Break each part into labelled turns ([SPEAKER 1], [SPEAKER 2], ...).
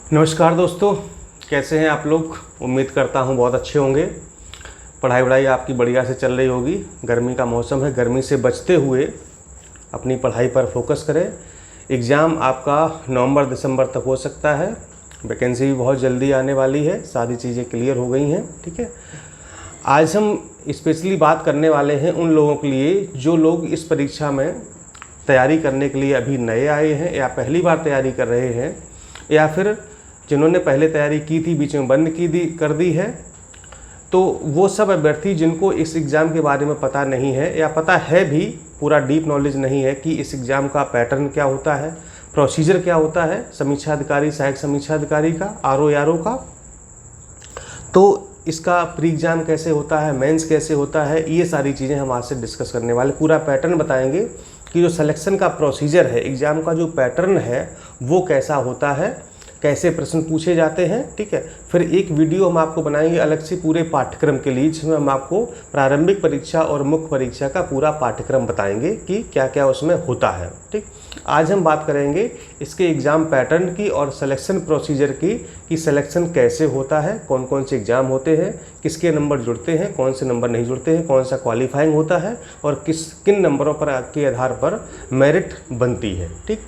[SPEAKER 1] नमस्कार दोस्तों, कैसे हैं आप लोग। उम्मीद करता हूं बहुत अच्छे होंगे। पढ़ाई वढ़ाई आपकी बढ़िया से चल रही होगी। गर्मी का मौसम है, गर्मी से बचते हुए अपनी पढ़ाई पर फोकस करें। एग्ज़ाम आपका नवंबर दिसंबर तक हो सकता है। वैकेंसी भी बहुत जल्दी आने वाली है, सारी चीज़ें क्लियर हो गई हैं। ठीक है, आज हम स्पेशली बात करने वाले हैं उन लोगों के लिए जो लोग इस परीक्षा में तैयारी करने के लिए अभी नए आए हैं या पहली बार तैयारी कर रहे हैं, या फिर जिन्होंने पहले तैयारी की थी बीच में बंद कर दी है। तो वो सब अभ्यर्थी जिनको इस एग्ज़ाम के बारे में पता नहीं है या पता है भी, पूरा डीप नॉलेज नहीं है कि इस एग्ज़ाम का पैटर्न क्या होता है, प्रोसीजर क्या होता है समीक्षा अधिकारी, सहायक समीक्षा अधिकारी का, आरओ का, तो इसका प्री एग्ज़ाम कैसे होता है, मेंस कैसे होता है, ये सारी चीज़ें हम आज से डिस्कस करने वाले। पूरा पैटर्न बताएंगे कि जो सिलेक्शन का प्रोसीजर है, एग्ज़ाम का जो पैटर्न है वो कैसा होता है, कैसे प्रश्न पूछे जाते हैं। ठीक है, फिर एक वीडियो हम आपको बनाएंगे अलग से पूरे पाठ्यक्रम के लिए, जिसमें हम आपको प्रारंभिक परीक्षा और मुख्य परीक्षा का पूरा पाठ्यक्रम बताएंगे कि क्या क्या उसमें होता है। ठीक, आज हम बात करेंगे इसके एग्ज़ाम पैटर्न की और सिलेक्शन प्रोसीजर की, कि सिलेक्शन कैसे होता है, कौन कौन से एग्ज़ाम होते हैं, किसके नंबर जुड़ते हैं, कौन से नंबर नहीं जुड़ते हैं, कौन सा क्वालिफाइंग होता है और किन नंबरों पर के आधार पर मेरिट बनती है। ठीक,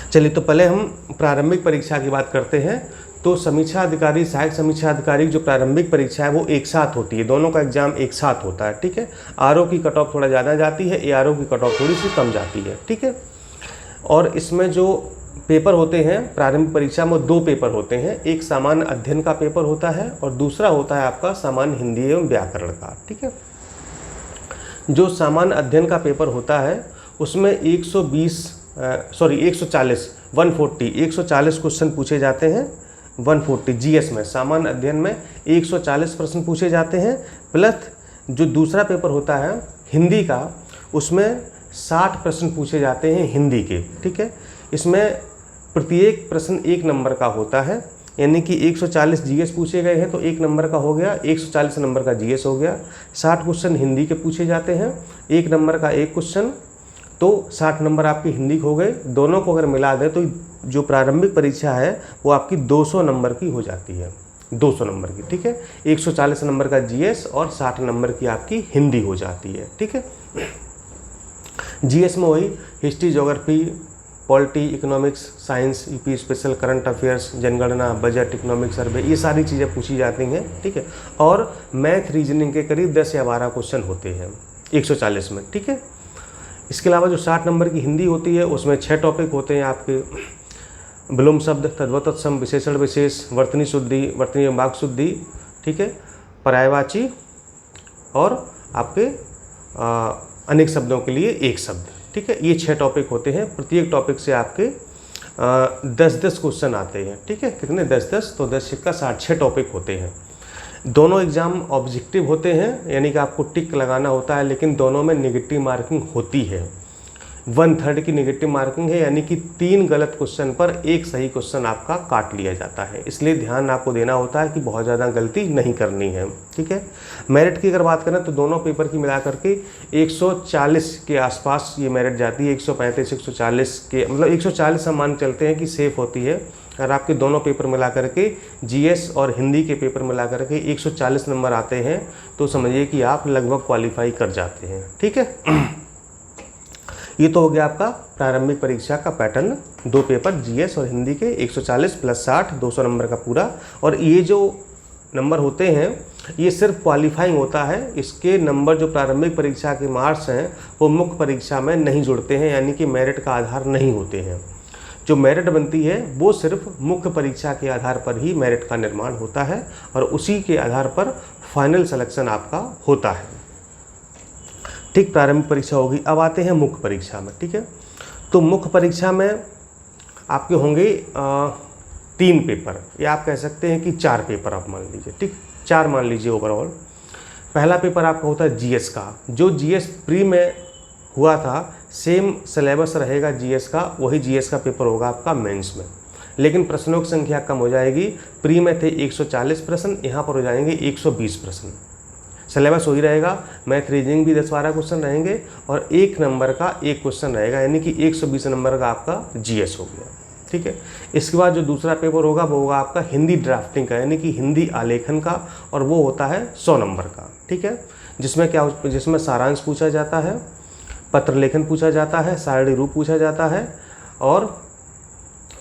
[SPEAKER 1] चलिए तो पहले हम प्रारंभिक परीक्षा की बात करते हैं। तो समीक्षा अधिकारी, सहायक समीक्षा अधिकारी जो प्रारंभिक परीक्षा है वो एक साथ होती है, दोनों का एग्जाम एक साथ होता है। ठीक है, आरओ की कट ऑफ थोड़ा ज़्यादा जाती है, एआरओ की कट ऑफ थोड़ी सी कम जाती है। ठीक है, और इसमें जो पेपर होते हैं प्रारंभिक परीक्षा में, दो पेपर होते हैं। एक सामान्य अध्ययन का पेपर होता है और दूसरा होता है आपका सामान्य हिंदी एवं व्याकरण का। ठीक है, जो सामान्य अध्ययन का पेपर होता है उसमें 140 क्वेश्चन पूछे जाते हैं। 140 जीएस में, सामान्य अध्ययन में 140 प्रश्न पूछे जाते हैं। प्लस जो दूसरा पेपर होता है हिंदी का, उसमें 60 प्रश्न पूछे जाते हैं हिंदी के। ठीक है, इसमें प्रत्येक प्रश्न 1 नंबर का होता है, यानी कि 140 जीएस पूछे गए हैं तो 1 नंबर का हो गया, 140 नंबर का जीएस हो गया। 60 क्वेश्चन हिंदी के पूछे जाते हैं, 1 नंबर का 1 क्वेश्चन, तो 60 नंबर आपके हिंदी हो गए। दोनों को अगर मिला दें तो जो प्रारंभिक परीक्षा है वो आपकी 200 नंबर की हो जाती है, 200 नंबर की। ठीक है, 140 नंबर का जीएस और 60 नंबर की आपकी हिंदी हो जाती है। ठीक है, जीएस में वही history, geography, polity, economics, science, UP special, current affairs, जनगणना, बजट, इकोनॉमिक सर्वे, ये सारी चीज़ें पूछी जाती हैं। ठीक है, और मैथ रीजनिंग के करीब 10 या 12 क्वेश्चन होते हैं 140 में। ठीक है, इसके अलावा जो 60 नंबर की हिंदी होती है उसमें 6 टॉपिक होते हैं आपके। विलोम शब्द, तद्भव तत्सम, विशेषण विशेष, वर्तनी शुद्धि, वर्तनी एवं वाक् शुद्धि। ठीक है, पर्यायवाची और आपके अनेक शब्दों के लिए एक शब्द। ठीक है, ये 6 टॉपिक होते हैं। प्रत्येक टॉपिक से आपके 10-10 क्वेश्चन आते हैं। ठीक है, कितने 10-10, तो 10 का 60, 6 टॉपिक होते हैं। दोनों एग्ज़ाम ऑब्जेक्टिव होते हैं, यानी कि आपको टिक लगाना होता है, लेकिन दोनों में नेगेटिव मार्किंग होती है। 1/3 की नेगेटिव मार्किंग है, यानी कि 3 गलत क्वेश्चन पर 1 सही क्वेश्चन आपका काट लिया जाता है। इसलिए ध्यान आपको देना होता है कि बहुत ज़्यादा गलती नहीं करनी है। ठीक है, मेरिट की अगर बात करें तो दोनों पेपर की मिला करके 140 के आसपास ये मेरिट जाती है। 135, 140 के, मतलब 140 हम मान चलते हैं कि सेफ होती है। अगर आपके दोनों पेपर मिला करके, जीएस और हिंदी के पेपर मिला करके 140 नंबर आते हैं तो समझिए कि आप लगभग क्वालिफाई कर जाते हैं। ठीक है, ये तो हो गया आपका प्रारंभिक परीक्षा का पैटर्न। 2 पेपर जीएस और हिंदी के, 140 प्लस 60, 200 नंबर का पूरा। और ये जो नंबर होते हैं ये सिर्फ क्वालिफाइंग होता है। इसके नंबर जो प्रारंभिक परीक्षा के मार्क्स हैं वो मुख्य परीक्षा में नहीं जुड़ते हैं, यानी कि मेरिट का आधार नहीं होते हैं। जो मेरिट बनती है वो सिर्फ मुख्य परीक्षा के आधार पर ही मेरिट का निर्माण होता है और उसी के आधार पर फाइनल सिलेक्शन आपका होता है। ठीक, प्रारंभिक परीक्षा होगी। अब आते हैं मुख्य परीक्षा में। ठीक है, तो मुख्य परीक्षा में आपके होंगे 3 पेपर, या आप कह सकते हैं कि 4 पेपर आप मान लीजिए। ठीक, 4 मान लीजिए ओवरऑल। पहला पेपर आपका होता है जीएस का। जो जीएस प्री में हुआ था सेम सिलेबस रहेगा जीएस का, वही जीएस का पेपर होगा आपका मेंस में, लेकिन प्रश्नों की संख्या कम हो जाएगी। प्री में थे 140 प्रश्न, यहाँ पर हो जाएंगे 120 प्रश्न। सिलेबस वही रहेगा, मैथ रीजनिंग भी 10-12 क्वेश्चन रहेंगे और 1 नंबर का 1 क्वेश्चन रहेगा, यानी कि 120 नंबर का आपका जीएस हो गया। ठीक है। इसके बाद जो दूसरा पेपर होगा वो होगा आपका हिंदी ड्राफ्टिंग का, यानी कि हिंदी आलेखन का, और वो होता है 100 नंबर का, ठीक है। जिसमें सारांश पूछा जाता है, पत्र लेखन पूछा जाता है, सारणी रूप पूछा जाता है, और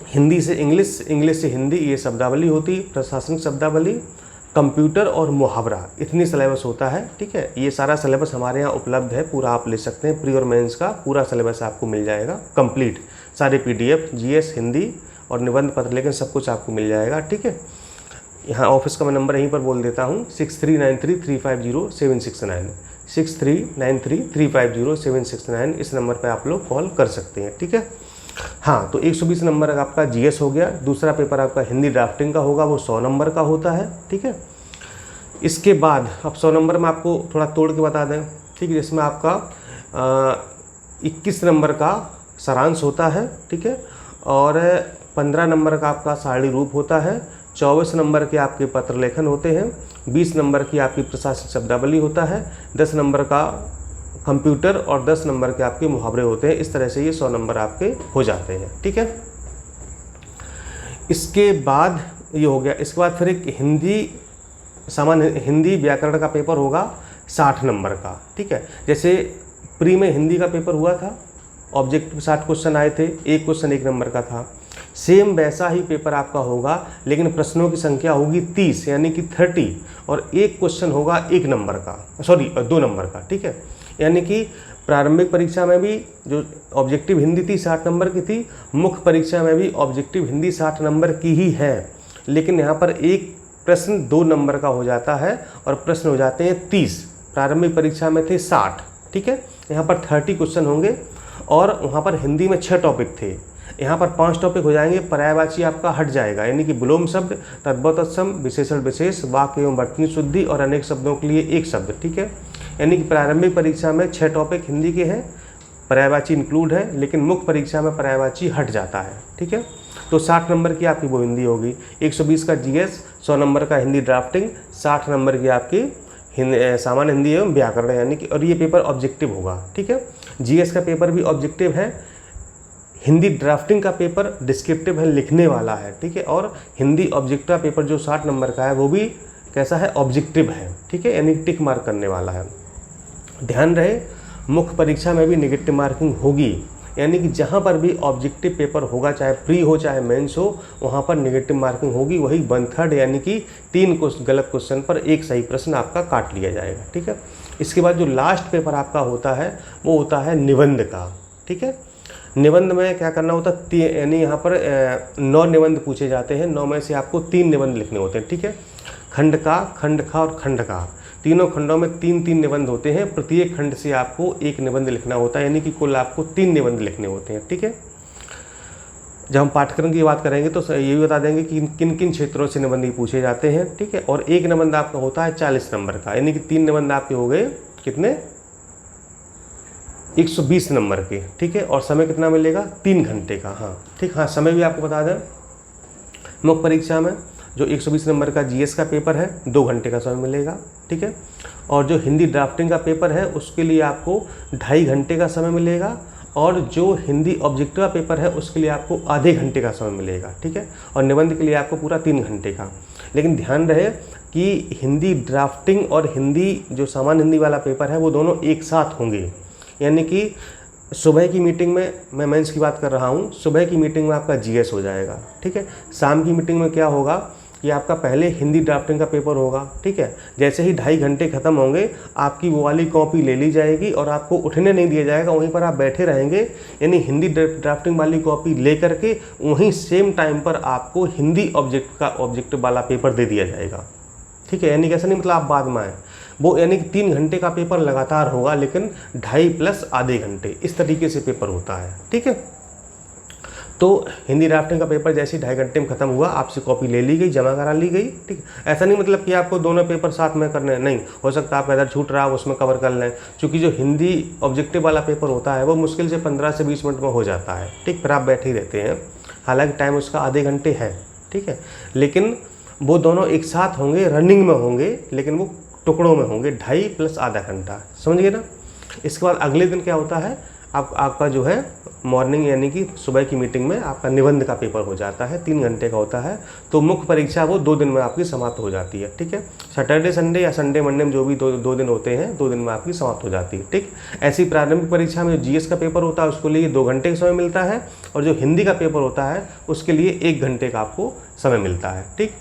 [SPEAKER 1] हिंदी से इंग्लिश, इंग्लिश से हिंदी, ये शब्दावली होती, प्रशासनिक शब्दावली, कंप्यूटर और मुहावरा, इतनी सिलेबस होता है, ठीक है। ये सारा सिलेबस हमारे यहाँ उपलब्ध है, पूरा आप ले सकते हैं। प्री और मेंस का पूरा सिलेबस आपको मिल जाएगा कंप्लीट, सारे PDF, GS, हिंदी और निबंध, पत्र लेखन सब कुछ आपको मिल जाएगा, ठीक है। यहाँ ऑफिस का मैं नंबर यहीं पर बोल देता हूँ, 6393350769, 6393350769, इस नंबर पर आप लोग कॉल कर सकते हैं, ठीक है। हाँ, तो 120 नंबर आपका GS हो गया। दूसरा पेपर आपका हिंदी ड्राफ्टिंग का होगा, वो 100 नंबर का होता है, ठीक है। इसके बाद अब 100 नंबर में आपको थोड़ा तोड़ के बता दें, ठीक है, जिसमें आपका 21 नंबर का सारांश होता है, ठीक है, और 15 नंबर का आपका सारणी रूप होता है, 24 नंबर के आपके पत्र लेखन होते हैं, 20 नंबर की आपकी प्रशासनिक शब्दावली होता है, 10 नंबर का कंप्यूटर और 10 नंबर के आपके मुहावरे होते हैं। इस तरह से ये 100 नंबर आपके हो जाते हैं, ठीक है। इसके बाद ये हो गया। इसके बाद फिर एक हिंदी व्याकरण का पेपर होगा 60 नंबर का, ठीक है। जैसे प्री में हिंदी का पेपर हुआ था, ऑब्जेक्टिव 60 क्वेश्चन आए थे, एक क्वेश्चन 1 नंबर का था, सेम वैसा ही पेपर आपका होगा, लेकिन प्रश्नों की संख्या होगी 30, यानी कि 30, और एक क्वेश्चन होगा 1 नंबर का, 2 नंबर का, ठीक है। यानी कि प्रारंभिक परीक्षा में भी जो ऑब्जेक्टिव हिंदी थी 60 नंबर की थी, मुख्य परीक्षा में भी ऑब्जेक्टिव हिंदी 60 नंबर की ही है, लेकिन यहाँ पर एक प्रश्न 2 नंबर का हो जाता है और प्रश्न हो जाते हैं 30। प्रारंभिक परीक्षा में थे 60, ठीक है, यहाँ पर 30 क्वेश्चन होंगे, और वहाँ पर हिंदी में 6 टॉपिक थे, यहाँ पर 5 टॉपिक हो जाएंगे। पर्यायवाची आपका हट जाएगा, यानी कि विलोम शब्द, तद्भव तत्सम, विशेषण विशेष, वाक्य एवं वर्तनी शुद्धि और अनेक शब्दों के लिए 1 शब्द, ठीक है। यानी कि प्रारंभिक परीक्षा में 6 टॉपिक हिंदी के हैं, पर्यायवाची इंक्लूड है, लेकिन मुख्य परीक्षा में पर्यायवाची हट जाता है, ठीक है। तो 60 नंबर की आपकी वो हिंदी होगी, 120 का GS, 100 नंबर का हिंदी ड्राफ्टिंग, 60 नंबर की आपकी सामान्य हिंदी एवं व्याकरण, यानी कि, और ये पेपर ऑब्जेक्टिव होगा, ठीक है। GS का पेपर भी ऑब्जेक्टिव है, हिंदी ड्राफ्टिंग का पेपर डिस्क्रिप्टिव है, लिखने वाला है, ठीक है, और हिंदी ऑब्जेक्टिव का पेपर जो 60 नंबर का है वो भी कैसा है, ऑब्जेक्टिव है, ठीक है, यानी टिक मार्क करने वाला है। ध्यान रहे, मुख्य परीक्षा में भी नेगेटिव मार्किंग होगी, यानी कि जहाँ पर भी ऑब्जेक्टिव पेपर होगा, चाहे प्री हो चाहे मेंस हो, वहाँ पर नेगेटिव मार्किंग होगी, वही 1/3, यानी कि 3 गलत क्वेश्चन पर 1 सही प्रश्न आपका काट लिया जाएगा, ठीक है। इसके बाद जो लास्ट पेपर आपका होता है वो होता है निबंध का, ठीक है। निबंध में क्या करना होता है, यानी यहाँ पर 9 निबंध पूछे जाते हैं, 9 में से आपको 3 निबंध लिखने होते हैं, ठीक है। खंड का, खंड खा और खंड का, तीनों खंडों में 3-3 निबंध होते हैं, प्रत्येक खंड से आपको 1 निबंध लिखना होता है, यानी कि कुल आपको 3 निबंध लिखने होते हैं, ठीक है। जब हम पाठ्यक्रम की बात करेंगे तो ये भी बता देंगे कि किन किन क्षेत्रों से निबंध पूछे जाते हैं, ठीक है। और 1 निबंध आपका होता है 40 नंबर का, यानी कि 3 निबंध आपके हो गए कितने, 120 नंबर के, ठीक है। और समय कितना मिलेगा, 3 घंटे का, हाँ ठीक। हाँ, समय भी आपको बता दें, मुख्य परीक्षा में जो 120 नंबर का GS का पेपर है 2 घंटे का समय मिलेगा, ठीक है। और जो हिंदी ड्राफ्टिंग का पेपर है उसके लिए आपको 2.5 घंटे का समय मिलेगा, और जो हिंदी ऑब्जेक्टिव का पेपर है उसके लिए आपको आधे घंटे का समय मिलेगा, ठीक है। और निबंध के लिए आपको पूरा 3 घंटे का। लेकिन ध्यान रहे कि हिंदी ड्राफ्टिंग और हिंदी जो सामान्य हिंदी वाला पेपर है वो दोनों एक साथ होंगे, यानी कि सुबह की मीटिंग में, मैं मेंस की बात कर रहा हूँ, सुबह की मीटिंग में आपका GS हो जाएगा, ठीक है। शाम की मीटिंग में क्या होगा कि आपका पहले हिंदी ड्राफ्टिंग का पेपर होगा, ठीक है। जैसे ही 2.5 घंटे खत्म होंगे आपकी वो वाली कॉपी ले ली जाएगी और आपको उठने नहीं दिया जाएगा, वहीं पर आप बैठे रहेंगे, यानी हिंदी ड्राफ्टिंग वाली कॉपी ले करके वहीं सेम टाइम पर आपको हिंदी ऑब्जेक्टिव वाला पेपर दे दिया जाएगा, ठीक है। यानी कैसा नहीं, मतलब आप बाद में आए वो, यानी कि 3 घंटे का पेपर लगातार होगा, लेकिन 2.5 प्लस आधे घंटे, इस तरीके से पेपर होता है, ठीक है। तो हिंदी ड्राफ्टिंग का पेपर जैसे ही 2.5 घंटे में खत्म हुआ, आपसे कॉपी ले ली गई, जमा करा ली गई, ठीक है। ऐसा नहीं मतलब कि आपको दोनों पेपर साथ में करने, नहीं, हो सकता है आप इधर छूट रहा हो उसमें कवर कर लें, क्योंकि जो हिंदी ऑब्जेक्टिव वाला पेपर होता है वो मुश्किल से 15 से 20 मिनट में हो जाता है, ठीक। फिर आप बैठे ही रहते हैं, हालांकि टाइम उसका आधे घंटे है, ठीक है। लेकिन वो दोनों एक साथ होंगे, रनिंग में होंगे, लेकिन वो टुकड़ों में होंगे, 2.5 प्लस आधा घंटा, समझ गए ना। इसके बाद अगले दिन क्या होता है, आपका जो है मॉर्निंग यानी कि सुबह की मीटिंग में आपका निबंध का पेपर हो जाता है, 3 घंटे का होता है। तो मुख्य परीक्षा वो 2 दिन में आपकी समाप्त हो जाती है, ठीक है। सैटरडे संडे या संडे मंडे में जो भी दो दिन होते हैं, 2 दिन में आपकी समाप्त हो जाती है, ठीक। ऐसी प्रारंभिक परीक्षा में जो जीएस का पेपर होता है उसके लिए 2 घंटे का समय मिलता है, और जो हिंदी का पेपर होता है उसके लिए 1 घंटे का आपको समय मिलता है, ठीक।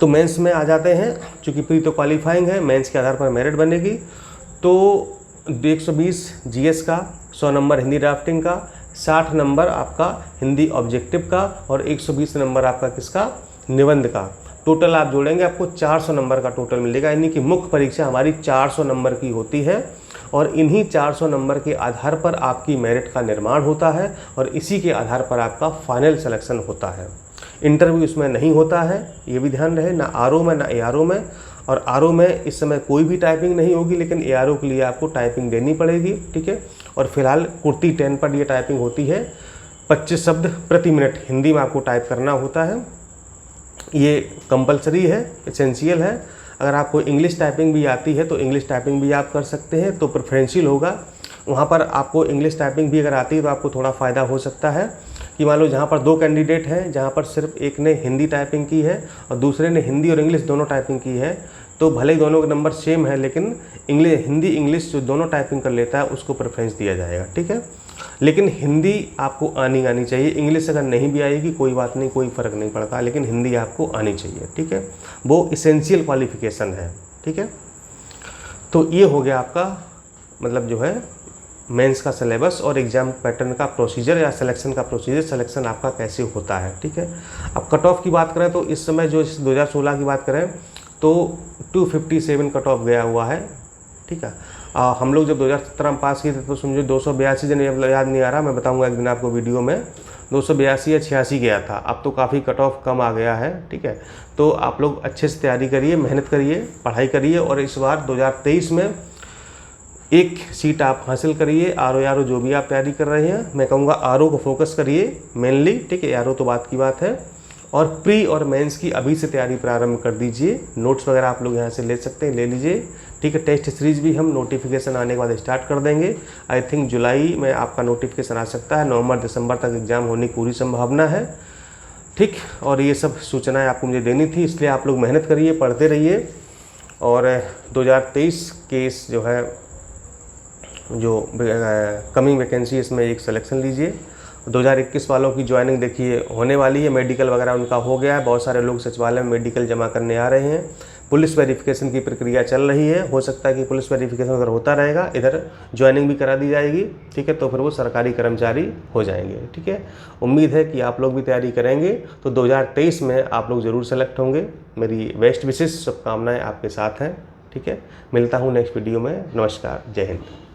[SPEAKER 1] तो मेंस में आ जाते हैं। चूँकि प्री तो क्वालिफाइंग है, मेंस के आधार पर मेरिट बनेगी। तो 120 जीएस का, 100 नंबर हिंदी ड्राफ्टिंग का, 60 नंबर आपका हिंदी ऑब्जेक्टिव का, और 120 नंबर आपका किसका, निबंध का। टोटल आप जोड़ेंगे आपको 400 नंबर का टोटल मिलेगा। यानी कि मुख्य परीक्षा हमारी 400 नंबर की होती है, और इन्हीं 400 नंबर के आधार पर आपकी मेरिट का निर्माण होता है, और इसी के आधार पर आपका फाइनल सिलेक्शन होता है। इंटरव्यू इसमें नहीं होता है, ये भी ध्यान रहे, ना आरओ में ना एआरओ में। और आरओ में इस समय कोई भी टाइपिंग नहीं होगी, लेकिन एआरओ के लिए आपको टाइपिंग देनी पड़ेगी, ठीक है। और फिलहाल कुर्ती 10 पर ये टाइपिंग होती है, 25 शब्द प्रति मिनट हिंदी में आपको टाइप करना होता है। ये कंपलसरी है, एसेंशियल है। अगर आपको इंग्लिश टाइपिंग भी आती है तो इंग्लिश टाइपिंग भी आप कर सकते हैं, तो प्रेफरेंशियल होगा। वहाँ पर आपको इंग्लिश टाइपिंग भी अगर आती है तो आपको थोड़ा फ़ायदा हो सकता है कि मान लो जहाँ पर 2 कैंडिडेट हैं, जहाँ पर सिर्फ एक ने हिंदी टाइपिंग की है और दूसरे ने हिंदी और इंग्लिश दोनों टाइपिंग की है, तो भले ही दोनों के नंबर सेम है, लेकिन हिंदी इंग्लिश जो दोनों टाइपिंग कर लेता है उसको प्रेफरेंस दिया जाएगा, ठीक है। लेकिन हिंदी आपको आनी चाहिए। इंग्लिश अगर नहीं भी आएगी कोई बात नहीं, कोई फ़र्क नहीं पड़ता, लेकिन हिंदी आपको आनी चाहिए, ठीक है। वो इसेंशियल क्वालिफिकेशन है, ठीक है। तो ये हो गया आपका मतलब जो है मेंस का सिलेबस और एग्ज़ाम पैटर्न का प्रोसीजर या सिलेक्शन का प्रोसीजर, सिलेक्शन आपका कैसे होता है, ठीक है। अब कट ऑफ की बात करें तो इस समय जो 2016 की बात करें तो 257 कट ऑफ गया हुआ है, ठीक है। हम लोग जब 2017 में पास किए थे तो समझो 282 जन, याद नहीं आ रहा, मैं बताऊंगा एक दिन आपको वीडियो में, 282 या 86 गया था। अब तो काफ़ी कट ऑफ कम आ गया है, ठीक है। तो आप लोग अच्छे से तैयारी करिए, मेहनत करिए, पढ़ाई करिए, और इस बार 2023 में एक सीट आप हासिल करिए। आरओ जो भी आप तैयारी कर रहे हैं, मैं कहूँगा आरओ को फोकस करिए मेनली, ठीक है। आरओ तो बात की बात है। और प्री और मेंस की अभी से तैयारी प्रारंभ कर दीजिए। नोट्स वगैरह आप लोग यहाँ से ले सकते हैं, ले लीजिए, ठीक है। टेस्ट सीरीज भी हम नोटिफिकेशन आने के बाद स्टार्ट कर देंगे। आई थिंक जुलाई में आपका नोटिफिकेशन आ सकता है, नवंबर दिसंबर तक एग्जाम होने की पूरी संभावना है, ठीक। और ये सब सूचनाएं आपको मुझे देनी थी, इसलिए आप लोग मेहनत करिए, पढ़ते रहिए। और 2023 के इस जो है जो कमिंग वैकेंसी, इसमें एक सिलेक्शन लीजिए। 2021 वालों की ज्वाइनिंग देखिए होने वाली है, मेडिकल वगैरह उनका हो गया है। बहुत सारे लोग सचिवालय में मेडिकल जमा करने आ रहे हैं। पुलिस वेरिफिकेशन की प्रक्रिया चल रही है, हो सकता है कि पुलिस वेरिफिकेशन अगर होता रहेगा इधर ज्वाइनिंग भी करा दी जाएगी, ठीक है। तो फिर वो सरकारी कर्मचारी हो जाएंगे, ठीक है। उम्मीद है कि आप लोग भी तैयारी करेंगे तो 2023 में आप लोग ज़रूर सेलेक्ट होंगे। मेरी बेस्ट विशेष शुभकामनाएँ आपके साथ हैं, ठीक है। मिलता हूँ नेक्स्ट वीडियो में। नमस्कार, जय हिंद।